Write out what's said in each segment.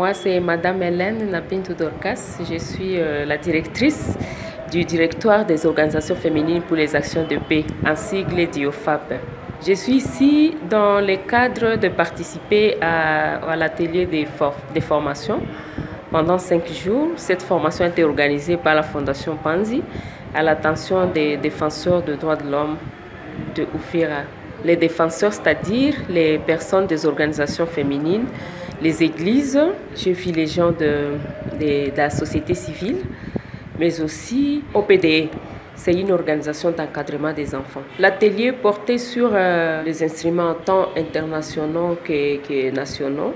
Moi, c'est Madame Hélène Napintou Dorcas. Je suis la directrice du directoire des organisations féminines pour les actions de paix, en sigle DIOFAP. Je suis ici dans le cadre de participer à l'atelier de formation pendant 5 jours. Cette formation a été organisée par la Fondation Panzi à l'attention des défenseurs des droits de l'homme de Uvira. Les défenseurs, c'est-à-dire les personnes des organisations féminines, les églises, j'ai vu les gens de la société civile, mais aussi OPDE. C'est une organisation d'encadrement des enfants. L'atelier portait sur les instruments tant internationaux que nationaux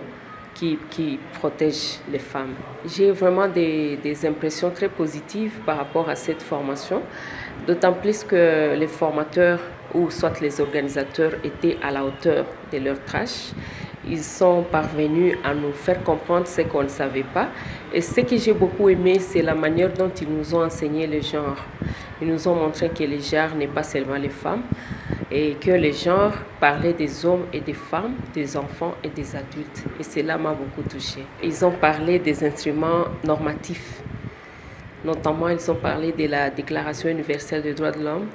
qui protègent les femmes. J'ai vraiment des impressions très positives par rapport à cette formation, d'autant plus que les formateurs ou soit les organisateurs étaient à la hauteur de leur tâche. Ils sont parvenus à nous faire comprendre ce qu'on ne savait pas. Et ce que j'ai beaucoup aimé, c'est la manière dont ils nous ont enseigné le genre. Ils nous ont montré que le genre n'est pas seulement les femmes et que le genre parlait des hommes et des femmes, des enfants et des adultes. Et cela m'a beaucoup touchée. Ils ont parlé des instruments normatifs. Notamment, ils ont parlé de la Déclaration universelle des droits de l'homme.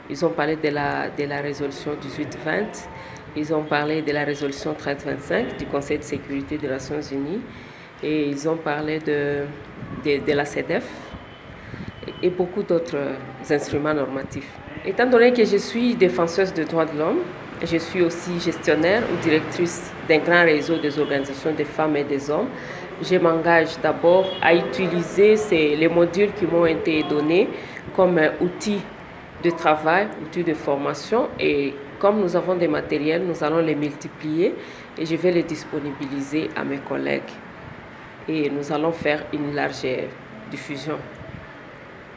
Ils ont parlé de la résolution 1820. Ils ont parlé de la résolution 1325 du Conseil de sécurité des Nations Unies. Et ils ont parlé de la CEDEF et beaucoup d'autres instruments normatifs. Étant donné que je suis défenseuse des droits de l'homme, je suis aussi gestionnaire ou directrice d'un grand réseau des organisations des femmes et des hommes. Je m'engage d'abord à utiliser les modules qui m'ont été donnés comme outil de travail, outil de formation, et comme nous avons des matériels, nous allons les multiplier et je vais les disponibiliser à mes collègues et nous allons faire une large diffusion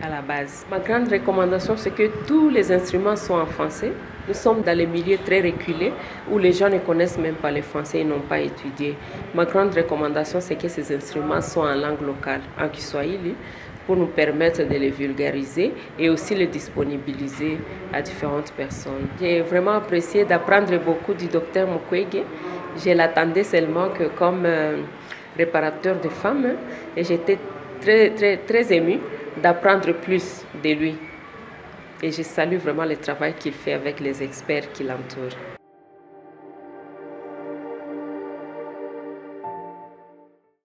à la base. Ma grande recommandation, c'est que tous les instruments sont en français. Nous sommes dans les milieux très reculés où les gens ne connaissent même pas le français et n'ont pas étudié. Ma grande recommandation, c'est que ces instruments soient en langue locale, en Kiswahili, pour nous permettre de les vulgariser et aussi les disponibiliser à différentes personnes. J'ai vraiment apprécié d'apprendre beaucoup du docteur Mukwege. Je l'attendais seulement que comme réparateur de femmes et j'étais très émue d'apprendre plus de lui. Et je salue vraiment le travail qu'il fait avec les experts qui l'entourent.